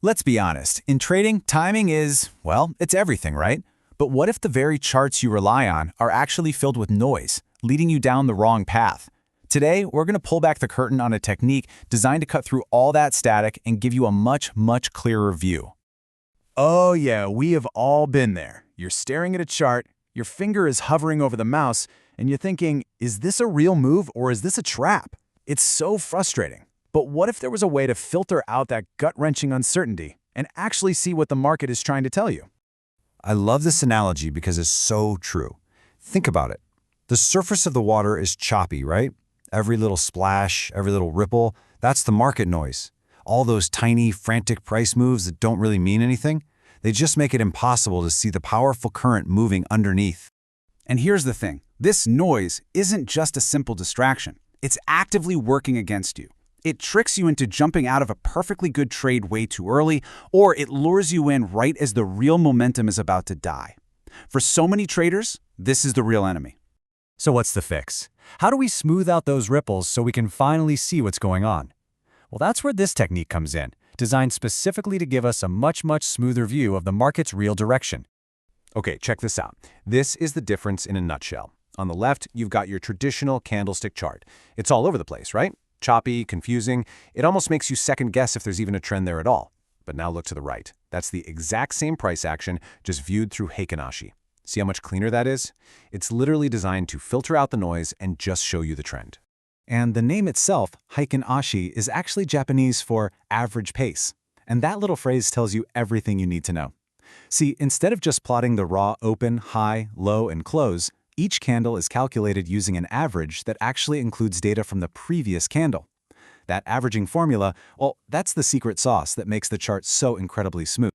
Let's be honest, in trading, timing is, well, it's everything, right? But what if the very charts you rely on are actually filled with noise, leading you down the wrong path? Today, we're going to pull back the curtain on a technique designed to cut through all that static and give you a much clearer view. Oh yeah, we have all been there. You're staring at a chart, your finger is hovering over the mouse, and you're thinking, is this a real move or is this a trap? It's so frustrating. But what if there was a way to filter out that gut-wrenching uncertainty and actually see what the market is trying to tell you? I love this analogy because it's so true. Think about it. The surface of the water is choppy, right? Every little splash, every little ripple, that's the market noise. All those tiny, frantic price moves that don't really mean anything, they just make it impossible to see the powerful current moving underneath. And here's the thing. This noise isn't just a simple distraction. It's actively working against you. It tricks you into jumping out of a perfectly good trade way too early, or it lures you in right as the real momentum is about to die. For so many traders, this is the real enemy. So what's the fix? How do we smooth out those ripples so we can finally see what's going on? Well, that's where this technique comes in, designed specifically to give us a much smoother view of the market's real direction. Okay, check this out. This is the difference in a nutshell. On the left, you've got your traditional candlestick chart. It's all over the place, right? Choppy, confusing. It almost makes you second guess if there's even a trend there at all. But now look to the right. That's the exact same price action, just viewed through Heikin Ashi. See how much cleaner that is? It's literally designed to filter out the noise and just show you the trend. And the name itself, Heikin Ashi, is actually Japanese for average pace. And that little phrase tells you everything you need to know. See, instead of just plotting the raw open, high, low, and close, each candle is calculated using an average that actually includes data from the previous candle. That averaging formula, well, that's the secret sauce that makes the chart so incredibly smooth.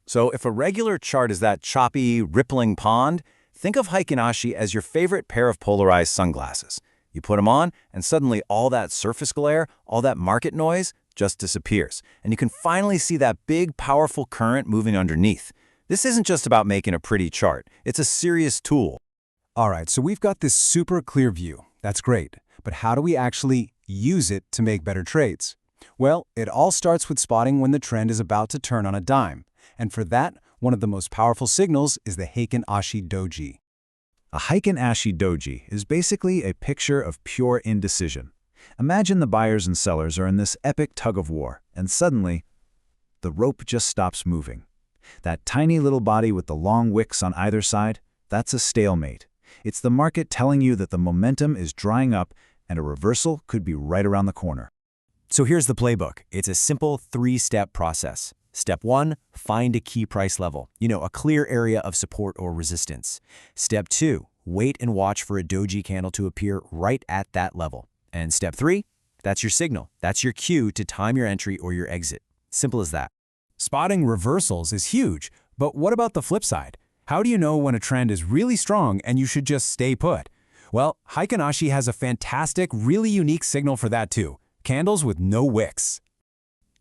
So if a regular chart is that choppy, rippling pond, think of Heikin Ashi as your favorite pair of polarized sunglasses. You put them on, and suddenly all that surface glare, all that market noise, just disappears. And you can finally see that big, powerful current moving underneath. This isn't just about making a pretty chart. It's a serious tool. All right, so we've got this super clear view. That's great. But how do we actually use it to make better trades? Well, it all starts with spotting when the trend is about to turn on a dime. And for that, one of the most powerful signals is the Heikin Ashi Doji. A Heikin Ashi Doji is basically a picture of pure indecision. Imagine the buyers and sellers are in this epic tug-of-war, and suddenly, the rope just stops moving. That tiny little body with the long wicks on either side, that's a stalemate. It's the market telling you that the momentum is drying up and a reversal could be right around the corner. So here's the playbook. It's a simple three-step process. Step 1, find a key price level, a clear area of support or resistance. Step 2, wait and watch for a doji candle to appear right at that level. And step 3, that's your signal. That's your cue to time your entry or your exit. Simple as that. Spotting reversals is huge, but what about the flip side? How do you know when a trend is really strong and you should just stay put? Well, Heikin Ashi has a fantastic, really unique signal for that too. Candles with no wicks.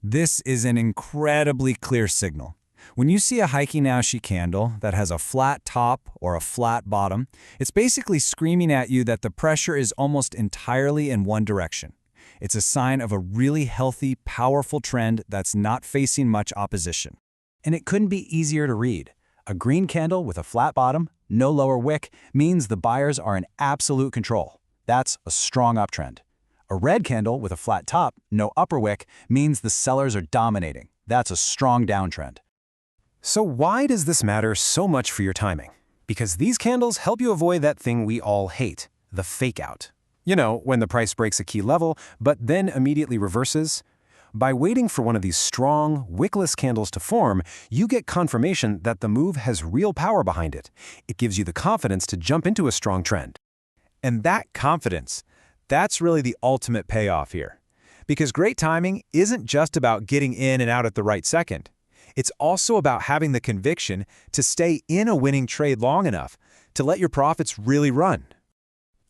This is an incredibly clear signal. When you see a Heikin Ashi candle that has a flat top or a flat bottom, it's basically screaming at you that the pressure is almost entirely in one direction. It's a sign of a really healthy, powerful trend that's not facing much opposition. And it couldn't be easier to read. A green candle with a flat bottom, no lower wick, means the buyers are in absolute control. That's a strong uptrend. A red candle with a flat top, no upper wick, means the sellers are dominating. That's a strong downtrend. So why does this matter so much for your timing? Because these candles help you avoid that thing we all hate, the fake out. When the price breaks a key level, but then immediately reverses. By waiting for one of these strong, wickless candles to form, you get confirmation that the move has real power behind it. It gives you the confidence to jump into a strong trend. And that confidence, that's really the ultimate payoff here. Because great timing isn't just about getting in and out at the right second. It's also about having the conviction to stay in a winning trade long enough to let your profits really run.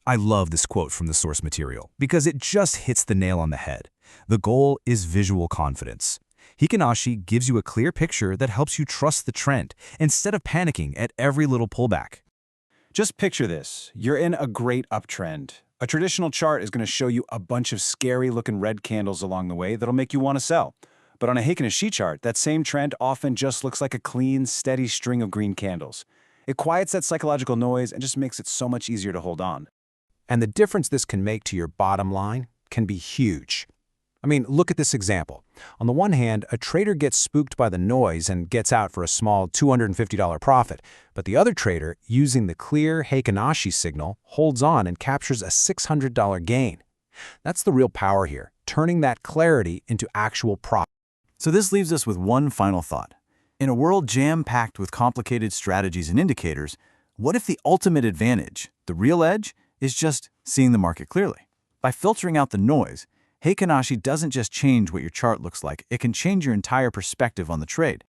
I love this quote from the source material because it just hits the nail on the head. The goal is visual confidence. Heikin Ashi gives you a clear picture that helps you trust the trend instead of panicking at every little pullback. Just picture this. You're in a great uptrend. A traditional chart is going to show you a bunch of scary-looking red candles along the way that'll make you want to sell. But on a Heikin Ashi chart, that same trend often just looks like a clean, steady string of green candles. It quiets that psychological noise and just makes it so much easier to hold on. And the difference this can make to your bottom line can be huge. I mean, look at this example. On the one hand, a trader gets spooked by the noise and gets out for a small $250 profit, but the other trader, using the clear Heikin Ashi signal, holds on and captures a $600 gain. That's the real power here, turning that clarity into actual profit. So this leaves us with one final thought. In a world jam-packed with complicated strategies and indicators, what if the ultimate advantage, the real edge, is just seeing the market clearly? By filtering out the noise, Heikin Ashi doesn't just change what your chart looks like, it can change your entire perspective on the trade.